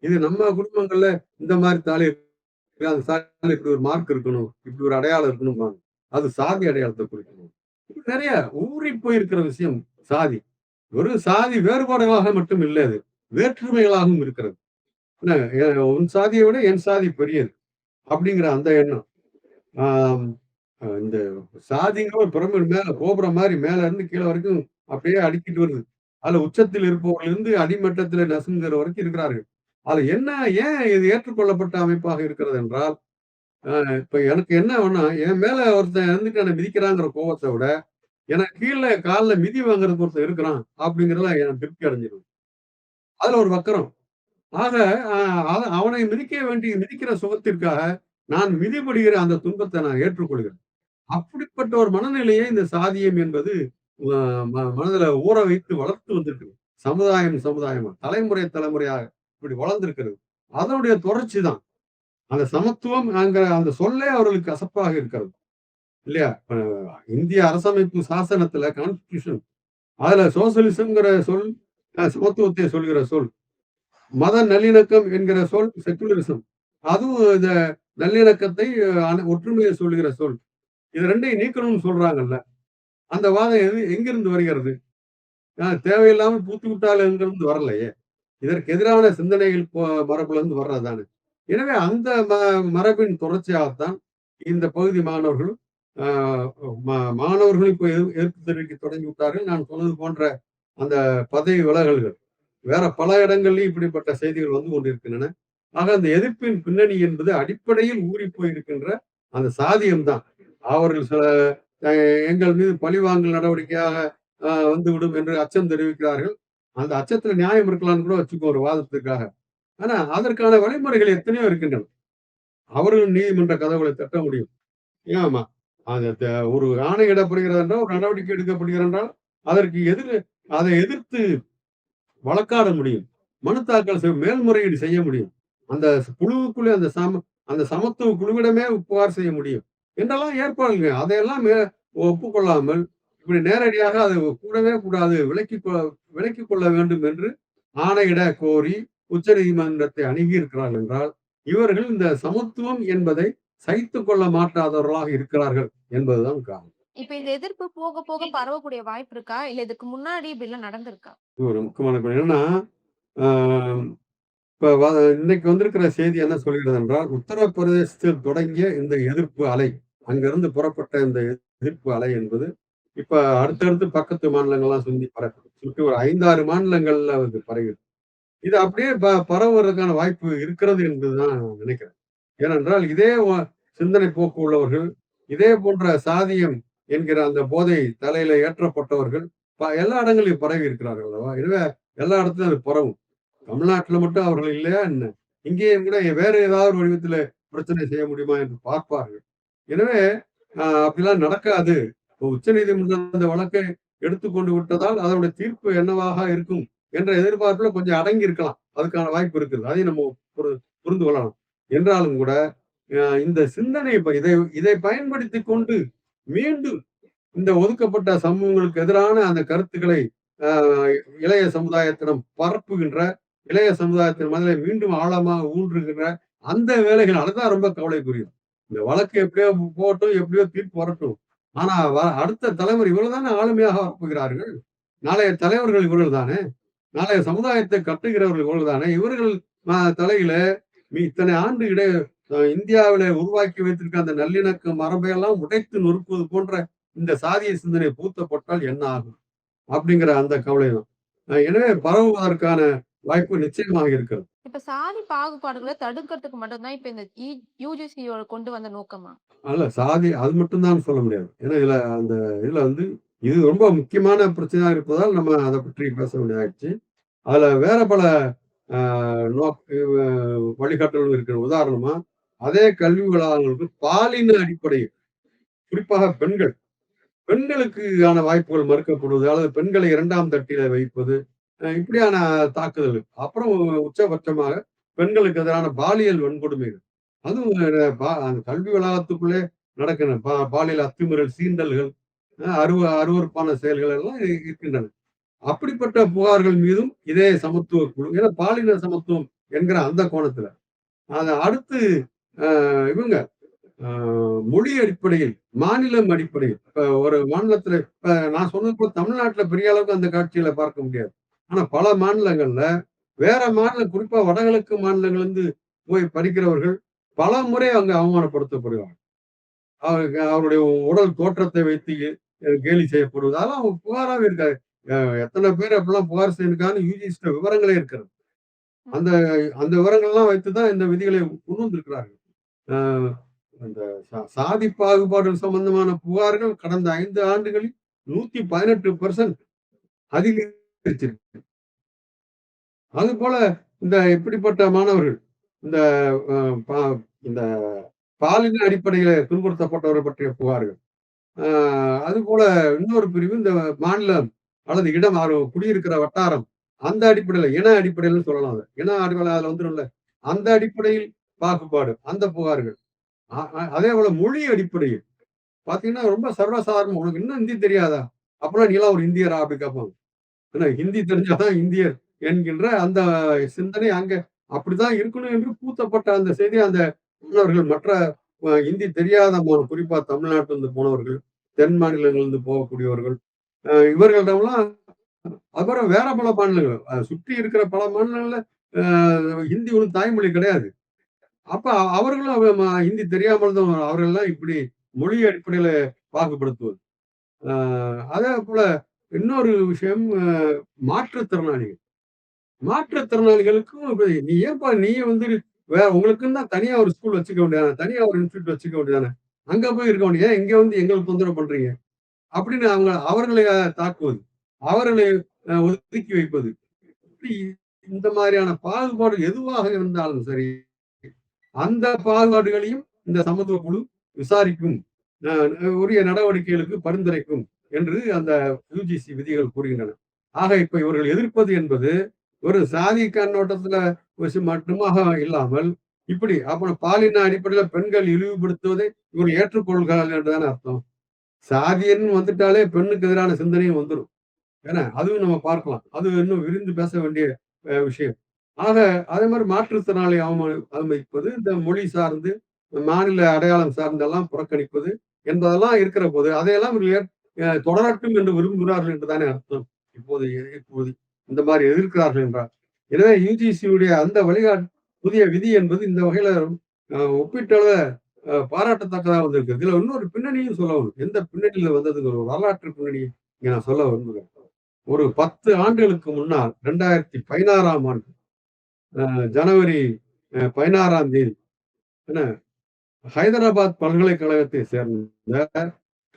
இது நம்ம குடும்பங்கள்ல இந்த மாரி தாலி அந்த சாதியில இப்படி ஒரு மார்க் இருக்கணும். இப்படி ஒரு அடையாளம் இருக்கணும்பாங்க. அது சாதி அடையாளத்த குறிக்கணும். இப்படி நெறைய ஊறிப் போயிருக்கிற விஷயம் சாதி. வெறும் சாதி வேறுபாடுகளாக மட்டும் இல்ல அது. வேற்றுமைகளாகவும் இருக்கிறது. என்ன உன் சாதிய விட என் சாதி பெரியது. அப்படிங்கிற அந்த எண்ணம். ஆம். இந்த சாதிங்கிற ஒரு பிரமிடு மேல கோபுரம் மாரி மேல இருந்து கீழ வரைக்கும் அப்படியே அடுக்கிட்டு வருது. அதுல உச்சத்தில் இருப்பவர்களிருந்து அடிமட்டத்தில நசுங்குகிற வரைக்கும் இருக்கிறார்கள். அதுல என்ன ஏன் இது ஏற்றுக்கொள்ளப்பட்ட அமைப்பாக இருக்கிறது என்றால், இப்ப எனக்கு என்ன வேணும்னா, என் மேல ஒருத்தன் இருந்துட்டு என்ன மிதிக்கிறாங்கிற கோவத்த விட, எனக்கு கீழ கால்ல மிதி வாங்குறதுக்கு ஒருத்தன் இருக்கிறான் அப்படிங்கிறதுல எனக்கு திருப்தி அடைஞ்சிருவேன். அதுல ஒரு வக்கரம். ஆக அ அவனை மிதிக்கிற சுகத்திற்காக நான் மிதிபடுகிற அந்த துன்பத்தை நான் ஏற்றுக்கொள்கிறேன். அப்படிப்பட்ட ஒரு மனநிலையை இந்த சாதியம் என்பது அ மனதில ஊற வைத்து வளர்த்து வந்திருக்கு. சமுதாயம் சமுதாயமா, தலைமுறை தலைமுறையாக இப்படி வளர்ந்திருக்கிறது. அதனுடைய தொடர்ச்சி தான். அந்த சமத்துவம் என்கிற அந்த சொல்லே அவர்களுக்கு கசப்பாக இருக்கிறது. இல்லையா? இந்திய அரசமைப்பு சாசனத்தில கான்ஸ்டிடியூஷன் அதுல சோசலிசம்ங்கிற சொல் சமத்துவத்தை சொல்கிற சொல். மத நல்லிணக்கம் என்கிற சொல் செக்குலரிசம். அதுவும் இந்த நல்லிணக்கத்தை ஒற்றுமையை சொல்லுகிற சொல். இது 2யும் நீக்கணும்னு சொல்றாங்கல்ல. அந்த வாதம் எங்கிருந்து வருகிறது? தேவையில்லாமல் பூத்து விட்டால் எங்கிருந்து வரலையே! இதற்கு எதிரான சிந்தனைகள் மரபுலருந்து வர்றது தானே! எனவே அந்த மரபின் தொடர்ச்சியாகத்தான் இந்த பகுதி மாணவர்களும், ஆ மாணவர்களும் இப்ப எதிர்ப்பு தெரிவிக்க தொடங்கி விட்டார்கள். நான் சொன்னது போன்ற அந்த பதவி விலகல்கள். வேற பல இடங்கள்லயும் இப்படிப்பட்ட செய்திகள் வந்து கொண்டிருக்கின்றன. ஆக அந்த எதிர்ப்பின் பின்னணி என்பது அடிப்படையில் ஊறிப் போயிருக்கின்ற அந்த சாதியம் தான். அவர்கள் சில அ எங்கள் மீது பழிவாங்கல் நடவடிக்கையாக வந்துவிடும் என்று அச்சம் தெரிவிக்கிறார்கள். அந்த அச்சத்துல நியாயம் இருக்கலாம்னு கூட வச்சுக்கோ ஒரு வாதத்துக்காக. ஆனா அதற்கான வழிமுறைகள் எத்தனையோ இருக்கின்றன. அவர்கள் நீதிமன்ற கதவுகளை தட்ட முடியும். ஆமா. அது ஒரு ஆணையிடப்படுகிறது என்றால், ஒரு நடவடிக்கை எடுக்கப்படுகிறது என்றால், அதற்கு அதை எதிர்த்து வழக்காட முடியும். மனு தாக்கல் மேல்முறையீடு செய்ய முடியும். அந்த குழுவுக்குள்ளே அந்த சமத்துவ குழுவிடமே புகார் செய்ய முடியும். என்றெல்லாம் ஏற்பாடுங்க. அதையெல்லாம் ஒப்புக்கொள்ளாமல், இப்படி நேரடியாக அது கூடவே கூடாது. விலக்கிக் கொள்ள வேண்டும் என்று ஆணையிட கோரி உச்சநீதிமன்றத்தை அணுகியிருக்கிறார்கள் என்றால், இவர்கள் இந்த சமத்துவம் என்பதை சகித்துக் கொள்ள மாட்டாதவர்களாக இருக்கிறார்கள் என்பதுதான் காரணம். இப்ப இந்த எதிர்ப்பு போக போக பரவக்கூடிய வாய்ப்பு இருக்கா? இல்ல இதுக்கு முன்னாடி இப்படிலாம் நடந்திருக்கா? இது ஒரு முக்கியமான என்னன்னா, ஆ இப்ப இன்னைக்கு வந்திருக்கிற செய்தி என்ன சொல்கிறது என்றால், உத்தரப்பிரதேசத்தில் தொடங்கிய இந்த எதிர்ப்பு அலை, அங்கிருந்து புறப்பட்ட இந்த எதிர்ப்பு அலை என்பது, இப்ப அடுத்தடுத்து பக்கத்து மாநிலங்கள்லாம் பரவுது. சுற்றி ஒரு 5, 6 மாநிலங்கள்ல வந்து பரவியிருக்கு. இது அப்படியே பரவுவதற்கான வாய்ப்பு இருக்கிறது என்றுதான் நான் நினைக்கிறேன். ஏனென்றால் இதே சிந்தனை போக்கு உள்ளவர்கள், இதே போன்ற சாதியம் என்கிற அந்த போதை தலையில ஏற்றப்பட்டவர்கள், எல்லா இடங்களிலும் பரவி இருக்கிறார்கள் அல்லவா? எனவே எல்லா இடத்துலயும் அது பரவும். தமிழ்நாட்டுல மட்டும் அவர்கள் இல்லையா என்ன? இங்கேயும் கூட வேற ஏதாவது ஒரு வடிவத்தில பிரச்சனை செய்ய முடியுமா என்று பார்ப்பார்கள். எனவே அப்படிலாம் நடக்காது. இப்போ உச்சநீதிமன்றம் அந்த வழக்கை எடுத்துக்கொண்டு விட்டதால், அதனுடைய தீர்ப்பு என்னவாக இருக்கும் என்ற எதிர்பார்ப்புல கொஞ்சம் அடங்கி இருக்கலாம். அதுக்கான வாய்ப்பு இருக்குது. அதையும் நம்ம புரிந்து கொள்ளலாம். என்றாலும் கூட, இந்த சிந்தனை இப்ப இதை பயன்படுத்திக் கொண்டு மீண்டும் இந்த ஒதுக்கப்பட்ட சமூகங்களுக்கு எதிரான அந்த கருத்துக்களை அ இளைய சமுதாயத்திடம் பரப்புகின்ற, இளைய சமுதாயத்தின் மனதிலே மீண்டும் ஆழமா ஊன்றுகின்ற அந்த வேலைகள் அதுதான் ரொம்ப கவலைக்குரியது. இந்த வழக்கு எப்படியோ போகட்டும், எப்படியோ தீர்ப்பு வரட்டும். ஆனா அடுத்த தலைமுறை இவர்கள் தானே ஆளுமையாக வரப்போகிறார்கள். நாளைய தலைவர்கள் இவர்கள் தானே. நாளைய சமுதாயத்தை கட்டுகிறவர்கள் இவர்கள் தானே. இவர்கள் தலையில இத்தனை ஆண்டு இந்தியாவிலே உருவாக்கி வைத்திருக்க அந்த நல்லிணக்க மரபையெல்லாம் உடைத்து நொறுக்குவது போன்ற இந்த சாதிய சிந்தனை பூத்தப்பட்டால் என்ன ஆகும்? அப்படிங்கிற அந்த கவலை தான். எனவே பரவுவதற்கான வாய்ப்பு நிச்சயமாக இருக்கிறது. இப்ப சாதி பாகுபாடுகள தடுக்கிறதுக்கு மட்டும் தான் இப்ப இந்த யுஜிசியோட கொண்டு வந்த நோக்கமா? அல்ல சாதி அது மட்டும் தான் சொல்ல முடியாது. ஏன்னா இதுல வந்து இது ரொம்ப முக்கியமான பிரச்சனையா இருப்பதால் நம்ம அத பற்றி பேச வேண்டியதாயிடுச்சு. அதுல வேற பல அ நோக் அ வழிகாட்டுதல்கள் இருக்கு. உதாரணமா, அதே கல்வி வளாகங்களுக்கு பாலின அடிப்படையில், குறிப்பாக பெண்கள். பெண்களுக்கான வாய்ப்புகள் மறுக்கப்படுவது, அல்லது பெண்களை 2ஆம் தட்டில வைப்பது, இப்படியான தாக்குதல். அப்புறம் உச்சபட்சமாக பெண்களுக்கு எதிரான பாலியல் வன்கொடுமைகள். அதுவும் அந்த கல்வி வளாகத்துக்குள்ளே நடக்கிற பாலியல் அத்துமீறல், சீண்டல்கள், அருவருப்பான செயல்கள் எல்லாம் இருக்கின்றன. அப்படிப்பட்ட புகார்கள் மீதும் இதே சமத்துவ குழு ஏன்னா பாலின சமத்துவம் என்கிற அந்த கோணத்துல. அத அடுத்து அ இவங்க அ மொழி அடிப்படையில், மாநிலம் அடிப்படையில் இப்ப ஒரு மாநிலத்தில இப்ப நான் சொன்னது போல தமிழ்நாட்டுல பெரிய அளவுக்கு அந்த காட்சிகள பார்க்க முடியாது. ஆனா பல மாநிலங்கள்ல வேற மாநிலம் குறிப்பா வடகிழக்கு மாநிலங்கள்லருந்து போய் படிக்கிறவர்கள் பலமுறை அங்க அவமானப்படுத்தப்படுவாங்க. அவருடைய உடல் தோற்றத்தை வைத்து கேலி செய்யப்படுவது. அதெல்லாம் புகாராவே இருக்காது. அ எத்தன பேர் அப்படிலாம் புகார் செய்திருக்காங்கன்னு யுஜிசிட்ட விவரங்களே இருக்கிறது. அந்த அந்த விவரங்கள்லாம் வைத்து தான் இந்த விதிகளை கொண்டு வந்திருக்கிறார்கள். அ அந்த சாதி பாகுபாடு சம்பந்தமான புகார்கள் கடந்த 5 ஆண்டுகளில் 118% அதிகரிச்சிருக்கு. அதுபோல இந்த இப்படிப்பட்ட மாணவர்கள், இந்த அ பா இந்த பாலின அடிப்படையில துன்புறுத்தப்பட்டவர்கள் பற்றிய புகார்கள். அ அதுபோல இன்னொரு பிரிவு இந்த மாநிலம் அல்லது இடம் குடியிருக்கிற வட்டாரம். அந்த அடிப்படையில இன அடிப்படையிலன்னு சொல்லலாம் அத. இன அடிப்படையில அதுல வந்துரும்ல. அந்த அடிப்படையில் பாகுபாடு, அந்த புகார்கள். அதேபோல மொழி அடிப்படையில் பார்த்தீங்கன்னா, ரொம்ப சர்வசாதாரணமா "உனக்கு இன்னும் ஹிந்தி தெரியாதா? அப்பன்னா நீலாம் ஒரு இந்தியரா?" அப்படி கேட்பாங்க. ஏன்னா ஹிந்தி தெரிஞ்சா தான் இந்தியர் என்கின்ற அந்த சிந்தனை அங்க அப்படித்தான் இருக்கணும் என்று பூத்தப்பட்ட அந்த செய்தி அந்த மாணவர்கள் மற்ற ஹிந்தி தெரியாத குறிப்பா தமிழ்நாட்டிலிருந்து போனவர்கள், தென் மாநிலங்களிலிருந்து போகக்கூடியவர்கள், இவர்களிடம்லாம் அப்புறம் வேற பல மாநிலங்கள் சுற்றி இருக்கிற பல மாநிலங்கள்ல அ ஹிந்தி ஒண்ணும் தாய்மொழி கிடையாது. அப்ப அவர்களும் ஹிந்தி தெரியாமல் தான் அவர்கள்லாம் இப்படி மொழி அடிப்படையில பாகுபடுத்துவது. அ அதேபோல இன்னொரு விஷயம் மாற்றுத்திறனாளிகள். மாற்றுத்திறனாளிகளுக்கும் இப்ப நீ ஏன்பா நீயே வந்து உங்களுக்குன்னு தான் தனியா ஒரு ஸ்கூல் வச்சுக்க வேண்டியதானே! தனியா ஒரு இன்ஸ்டிடியூட் வச்சுக்க வேண்டியதானே! அங்க போய் இருக்க வேண்டியது. ஏன் இங்க வந்து எங்களுக்கு தொந்தரவு பண்றீங்க? அப்படின்னு அவர்களை தாக்குவது. அவர்களை ஒதுக்கி வைப்பது. இப்படி இந்த மாதிரியான பாகுபாடு எதுவாக இருந்தாலும் சரி, அந்த பாகுபாடுகளையும் இந்த சமத்துவ குழு விசாரிக்கும். அ உரிய நடவடிக்கைகளுக்கு பரிந்துரைக்கும் என்று அந்த யுஜிசி விதிகள் கூறுகின்றன. ஆக இப்ப இவர்கள் எதிர்ப்பது என்பது ஒரு சாதி கண்ணோட்டத்துல மட்டுமாக இல்லாமல், இப்படி அப்புறம் பாலின அடிப்படையில பெண்கள் இழிவுபடுத்துவதை இவர்கள் ஏற்றுக்கொள்கிறார்கள் என்றுதானே அர்த்தம். சாதின்னு வந்துட்டாலே பெண்ணுக்கு எதிரான சிந்தனையும் வந்துரும். ஏன்னா, அதுவும் நம்ம பார்க்கலாம். அது இன்னும் விரிந்து பேச வேண்டிய விஷயம். ஆக, அதே மாரி மாற்றுத்திறனாளி அவமதிப்பது, இந்த மொழி சார்ந்து, மாநில அடையாளம் சார்ந்தெல்லாம் புறக்கணிப்பது என்பதெல்லாம் இருக்கிற போது, அதையெல்லாம் இவர்கள் தொடரட்டும் என்று விரும்புகிறார்கள் என்று தானே அர்த்தம். இப்போது இப்போது இந்த மாரி எதிர்க்கிறார்கள் என்றால். எனவே யுஜிசியுடைய அந்த புதிய விதி என்பது இந்த வகையில ஒப்பீட்டளவுல பாராட்டத்தக்கதா வந்திருக்கு. இதுல இன்னொரு பின்னணியும் சொல்லணும். எந்த பின்னணியில வந்ததுங்கிற ஒரு வரலாற்று பின்னணி இங்க நான் சொல்ல விரும்புகிறேன். ஒரு 10 ஆண்டுகளுக்கு முன்னால் 2016ஆம் ஆண்டு ஜனவரி 16ஆம் தேதி என்ன ஹைதராபாத் பல்கலைக்கழகத்தை சேர்ந்த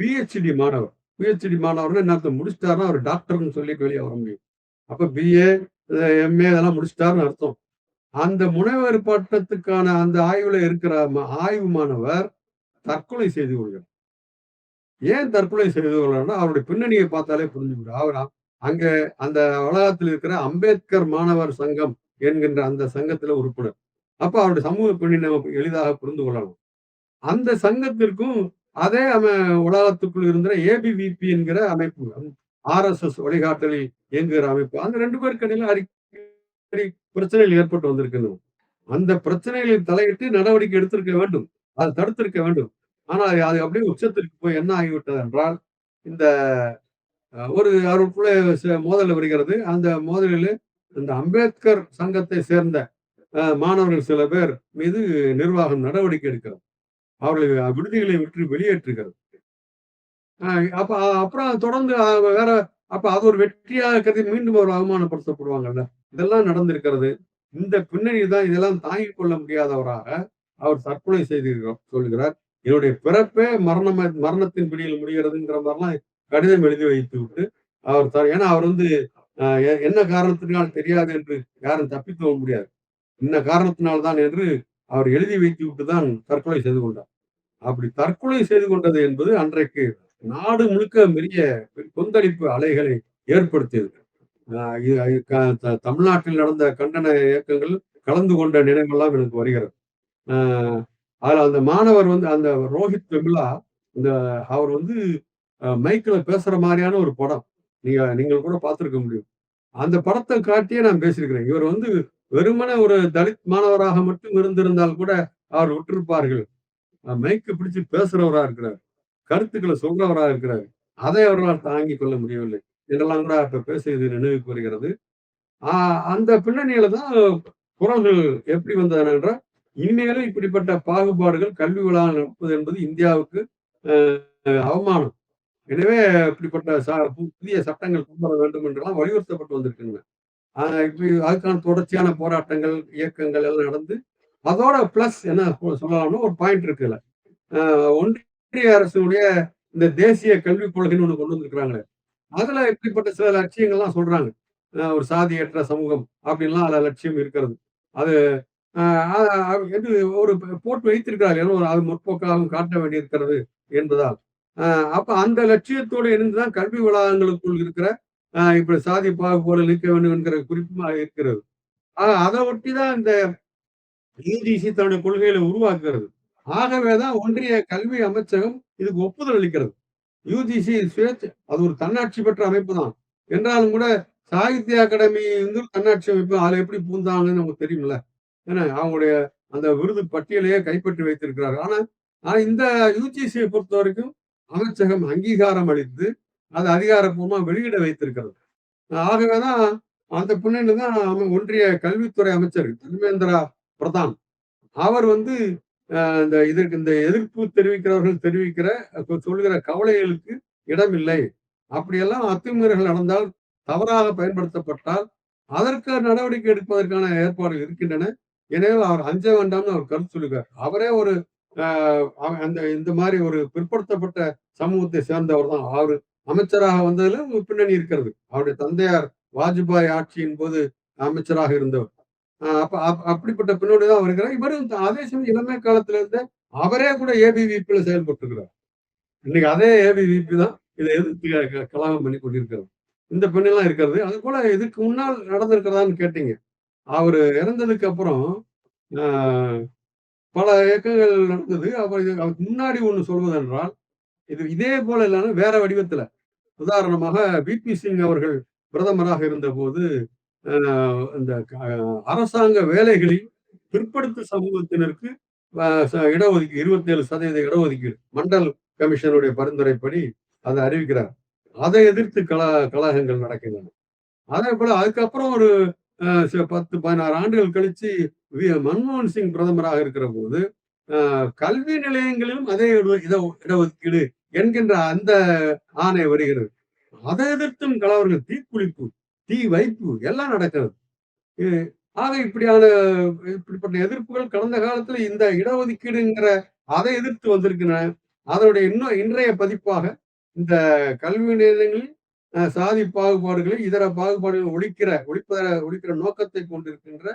பிஹெச்டி மாணவர். பிஹெச்டி மாணவர்னா என்ன அர்த்தம்? முடிச்சுட்டாருன்னா அவர் டாக்டர்ன்னு சொல்லி வெளிய வர முடியும். அப்ப பிஏ, எம்ஏ இதெல்லாம் முடிச்சுட்டாருன்னு அர்த்தம். அந்த முனைவர் பட்டத்துக்கான அந்த ஆய்வுல இருக்கிற ஆய்வு மாணவர் தற்கொலை செய்து கொள்கிறார். ஏன் தற்கொலை செய்து கொள்றார்ன்னா, அவருடைய பின்னணிய பார்த்தாலே புரிஞ்சுவிடும். அவர் அங்க அந்த வளாகத்தில் இருக்கிற அம்பேத்கர் மாணவர் சங்கம் என்கின்ற அந்த சங்கத்தில உறுப்பினர். அப்ப அவருடைய சமூக பின்னணி நம்ம எளிதாக புரிந்து கொள்ளலாம். அந்த சங்கத்திற்கும் அதே உலகத்துக்குள் இருந்த ஏபிவிபி என்கிற அமைப்பு. ஆர்எஸ்எஸ் வழிகாட்டலில் இயங்குகிற அமைப்பு. அந்த 2 பேருக்கு இடையில அடிக்கடி பிரச்சனைகள் ஏற்பட்டு வந்திருக்கின்றன. அந்த பிரச்சனைகளில் தலையிட்டு நடவடிக்கை எடுத்திருக்க வேண்டும். அத தடுத்திருக்க வேண்டும். ஆனா அது அப்படியே உச்சத்திற்கு போய் என்ன ஆகிவிட்டது என்றால், இந்த ஒரு அவருக்குள்ளே மோதல் வருகிறது. அந்த மோதலிலே இந்த அம்பேத்கர் சங்கத்தை சேர்ந்த மாணவர்கள் சில பேர் மீது நிர்வாகம் நடவடிக்கை எடுக்கிறது. அவர்களை விடுதிகளை விட்டு வெளியேற்றுகிறது. அ அப்ப அப்புறம் தொடர்ந்து வேற அப்ப அது ஒரு வெற்றியாக கருதி மீண்டும் ஒரு அவமானப்படுத்தப்படுவாங்கல்ல. இதெல்லாம் நடந்திருக்கிறது. இந்த பின்னணியில் தான் இதெல்லாம் தாங்கிக் கொள்ள முடியாதவராக அவர் தற்கொலை கொள்கிறார். என்னுடைய பிறப்பே மரணத்தின் பிடியில் முடிகிறதுங்கிற மாரிலாம் கடிதம் எழுதி வைத்துவிட்டு, ஏன்னா அவர் வந்து என்ன காரணத்தினால் தெரியாது என்று யாரும் தப்பிக்கவும் முடியாது. இன்ன காரணத்தினால் தான் என்று அவர் எழுதி வைத்துவிட்டு தான் தற்கொலை செய்து கொண்டார். அப்படி தற்கொலை செய்து கொண்டது என்பது அன்றைக்கு நாடு முழுக்க பெரிய கொந்தளிப்பு அலைகளை ஏற்படுத்தியது. அ இது க த தமிழ்நாட்டில் நடந்த கண்டன இயக்கங்கள் கலந்து கொண்ட நினைவெல்லாம் எனக்கு வருகிறது. அ அதுல அந்த மாணவர் வந்து அந்த ரோஹித் வெமுலா, இந்த அவர் வந்து மைக்ல பேசுற மாரியான ஒரு படம். நீங்கள் கூட பார்த்திருக்க முடியும். அந்த படத்த காட்டியே நான் பேசியிருக்கிறேன். இவர் வந்து வெறுமனே ஒரு தலித் மாணவராக மட்டும் இருந்திருந்தால் கூட அவர் விட்டிருப்பார்கள். மைக்க பிடிச்சு பேசுறவரா இருக்கிறார். கருத்துக்கள சொல்றவரா இருக்கிறார். அதை அவர்களால் தாங்கிக் கொள்ள முடியவில்லை. இதெல்லாம் கூட அப்ப பேசியது நினைவுக்கு வருகிறது. ஆ அந்த பின்னணியில தான் குரல்கள் எப்படி வந்தன என்றால், இனிமேலும் இப்படிப்பட்ட பாகுபாடுகள் கல்வி வளாகம் நடப்பது என்பது இந்தியாவுக்கு அவமானம். எனவே இப்படிப்பட்ட புதிய சட்டங்கள் கொண்டு வர வேண்டும் என்றெல்லாம் வலியுறுத்தப்பட்டு வந்திருக்குங்க. இப்ப அதுக்கான தொடர்ச்சியான போராட்டங்கள், இயக்கங்கள் எல்லாம் நடந்து, அதோட பிளஸ் என்ன சொல்லலாம்னா ஒரு பாயிண்ட் இருக்கு இதுல. அ ஒன்றிய அரசினுடைய இந்த தேசிய கல்விக் கொள்கைன்னு ஒண்ணு கொண்டு வந்திருக்கிறாங்களே, அதுல இப்படிப்பட்ட சில லட்சியங்கள்லாம் சொல்றாங்க. ஒரு சாதியற்ற சமூகம் அப்படின்லாம் அதுல லட்சியம் இருக்கிறது. அது அ அ என்று ஒரு போட்டு வைத்திருக்கிறார்கள். ஏன்னா அது முற்போக்காகவும் காட்ட வேண்டியிருக்கிறது என்பதால். அ அப்ப அந்த லட்சியத்தோடு இணைந்து தான் கல்வி வளாகங்களுக்குள் இருக்கிற இப்படி சாதி பாகுபாடு நீக்க வேண்டும் என்கிற குறிப்பும் இருக்கிறது. அத ஒட்டி தான் இந்த யுஜிசி தன்னுடைய கொள்கைகளை உருவாக்குகிறது. ஆகவே தான் ஒன்றிய கல்வி அமைச்சகம் இதுக்கு ஒப்புதல் அளிக்கிறது. யுஜிசி அது ஒரு தன்னாட்சி பெற்ற அமைப்பு தான். என்றாலும் கூட சாகித்ய அகாடமி வந்து ஒரு தன்னாட்சி அமைப்பு. அதுல எப்படி பூந்தாங்கன்னு நமக்கு தெரியும்ல. ஏன்னா அவங்களுடைய அந்த விருது பட்டியலையே கைப்பற்றி வைத்திருக்கிறார்கள். ஆனா ஆனா இந்த யுஜிசியை பொறுத்தவரைக்கும் அமைச்சகம் அங்கீகாரம் அளித்து, அதை அதிகாரப்பூர்வமா வெளியிட வைத்திருக்கிறது. ஆகவே தான் அந்த பின்னணியில தான் ஒன்றிய கல்வித்துறை அமைச்சர் தர்மேந்திரா பிரதான் அவர் வந்து இந்த எதிர்ப்பு தெரிவிக்கிறவர்கள் தெரிவிக்கிற சொல்லுகிற கவலைகளுக்கு இடமில்லை. அப்படியெல்லாம் அத்துமீறல்கள் நடந்தால், தவறாக பயன்படுத்தப்பட்டால், அதற்கு நடவடிக்கை எடுப்பதற்கான ஏற்பாடுகள் இருக்கின்றன. எனவே அவர் அஞ்ச வேண்டாம்னு அவர் கருத்து சொல்லுகிறார். அவரே ஒரு அ அந்த இந்த மாரி ஒரு பிற்படுத்தப்பட்ட சமூகத்தை சேர்ந்தவர் தான். அவரு அமைச்சராக வந்ததுல ஒரு பின்னணி இருக்கிறது. அவருடைய தந்தையார் வாஜ்பாய் ஆட்சியின் போது அமைச்சராக இருந்தவர். அப்ப அப்படிப்பட்ட பின்னோடி தான் வருகிறார். இவரும் அதே சமயம் இளமை காலத்துல இருந்தே அவரே கூட ஏபிவிபில செயல்பட்டிருக்கிறார். இன்னைக்கு அதே ஏபிவிபி தான் இத எதிர்த்து கலகம் பண்ணி கொண்டிருக்கிறது. இந்த பெண்ணெல்லாம் இருக்கிறது. அதுபோல இதுக்கு முன்னால் நடந்திருக்கிறதான்னு கேட்டீங்க. அவரு இறந்ததுக்கு அப்புறம் அ பல இயக்கங்கள் நடந்தது. அப்புறம் அதுக்கு முன்னாடி ஒண்ணு சொல்வதென்றால், இதே போல இல்லாம வேற வடிவத்துல. உதாரணமாக விபி சிங் அவர்கள் பிரதமராக இருந்தபோது, அ இந்த அரசாங்க வேலைகளில் பிற்படுத்த சமூகத்தினருக்கு அ ச இடஒதுக்கீடு 27% இடஒதுக்கீடு. மண்டல் கமிஷனுடைய பரிந்துரைப்படி அத அறிவிக்கிறார். அதை எதிர்த்து கலகங்கள் நடக்கின்றன. அதேபோல அதுக்கப்புறம் ஒரு 10, 16 ஆண்டுகள் கழிச்சு மன்மோகன் சிங் பிரதமராக இருக்கிறபோது, கல்வி நிலையங்களிலும் அதே இடஒதுக்கீடு என்கின்ற அந்த ஆணை வருகிறது. அதை எதிர்த்தும் கலவரங்கள், தீக்குளிப்பு, தீ வைப்பு எல்லாம் நடக்கிறது. இ ஆக இப்படிப்பட்ட எதிர்ப்புகள் கடந்த காலத்துல இந்த இடஒதுக்கீடுங்கிற அதை எதிர்த்து வந்திருக்கின்றன. அதனுடைய இன்றைய பதிப்பாக இந்த கல்வி நிலையங்களில் சாதி பாகுபாடுகளை, இதர பாகுபாடுகளை ஒழிக்கிற நோக்கத்தை கொண்டிருக்கின்ற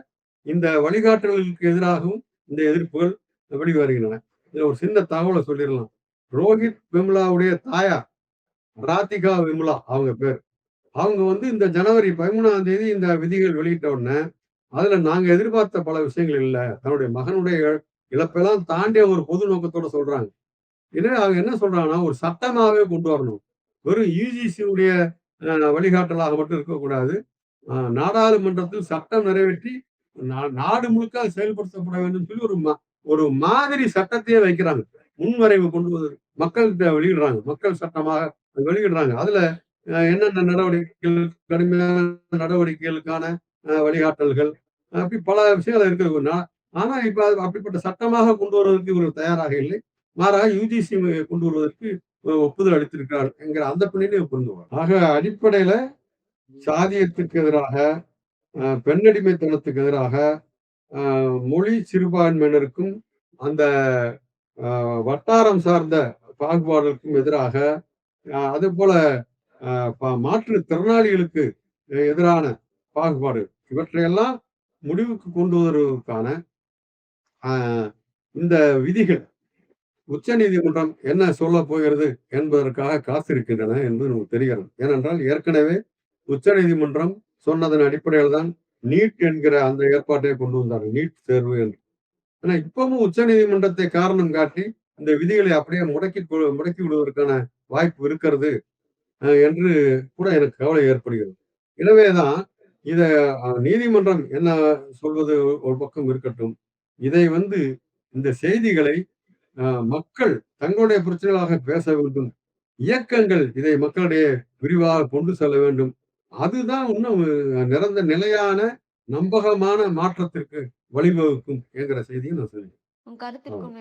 இந்த வழிகாட்டுதலுக்கு எதிராகவும் இந்த எதிர்ப்புகள் வெளிவருகின்றன. இதுல ஒரு சின்ன தகவல சொல்லிறலாம். ரோஹித் வெமுலாவுடைய தாயார் ராதிகா விமலா அவங்க பேர். அவங்க வந்து இந்த ஜனவரி 13ஆம் தேதி இந்த விதிகள் வெளியிட்ட உடனே, அதுல நாங்க எதிர்பார்த்த பல விஷயங்கள் இல்ல. தன்னுடைய மகனுடைய இழப்பெல்லாம் தாண்டி ஒரு பொது நோக்கத்தோட சொல்றாங்க. எனவே அவங்க என்ன சொல்றாங்கன்னா, ஒரு சட்டமாவே கொண்டு வரணும். வெறும் யுஜிசி உடைய வழிகாட்டலாக மட்டும் இருக்கக்கூடாது. நாடாளுமன்றத்தில் சட்டம் நிறைவேற்றி நாடு முழுக்க அது செயல்படுத்தப்பட வேண்டும் சொல்லி ஒரு மாதிரி சட்டத்தையே வைக்கிறாங்க. முன்வரைவு கொண்டு வந்து மக்கள்கிட்ட வெளியிடுறாங்க. மக்கள் சட்டமாக வெளியிடுறாங்க. அதுல என்னென்ன நடவடிக்கைகள், கடுமையான நடவடிக்கைகளுக்கான வழிகாட்டல்கள், அப்படி பல விஷயங்கள் இருக்குது. ஆனா இப்ப அப்படிப்பட்ட சட்டமாக கொண்டு வருவதற்கு இவர்கள் தயாராக இல்லை. மாறாக யுஜிசி கொண்டு வருவதற்கு ஒப்புதல் அளித்திருக்கிறார் என்கிற அந்த பின்னணியை புரிந்து கொள்ளலாம். ஆக அடிப்படையில சாதியத்துக்கு எதிராக, பெண்ணடிமைத்தனத்துக்கு எதிராக, அ மொழி சிறுபான்மையினருக்கும், அந்த வட்டாரம் சார்ந்த பாகுபாடுகளுக்கும் எதிராக, அதேபோல மாற்றுத் திறனாளிகளுக்கு எதிரான பாகுபாடு இவற்றையெல்லாம் முடிவுக்கு கொண்டு வருவதற்கான அ இந்த விதிகள் உச்சநீதிமன்றம் என்ன சொல்லப் போகிறது என்பதற்காக காத்திருக்கின்றன என்பது நமக்கு தெரிகிறது. ஏனென்றால் ஏற்கனவே உச்சநீதிமன்றம் சொன்னதன் அடிப்படையில் தான் நீட் என்கிற அந்த ஏற்பாட்டை கொண்டு வந்தார்கள். நீட் தேர்வு என்று. ஆனா இப்பவும் உச்சநீதிமன்றத்தை காரணம் காட்டி இந்த விதிகளை அப்படியே முடக்கி விடுவதற்கான வாய்ப்பு இருக்கிறது என்று கூட எனக்கு கவலை ஏற்படுகிறது. எனவேதான் இத நீதிமன்றம் என்ன சொல்வது ஒரு பக்கம் இருக்கட்டும். இதை இந்த செய்திகளை மக்கள் தங்களுடைய பிரச்சனைகளாக பேச வேண்டும். இயக்கங்கள் இதை மக்களிடையே விரிவாக கொண்டு செல்ல வேண்டும். அதுதான் இன்னும் நிலையான, நம்பகமான மாற்றத்திற்கு வழிவகுக்கும் என்கிற செய்தியும் நான் சொல்லுவேன். உங்க ஆமா. கருத்திற்கும்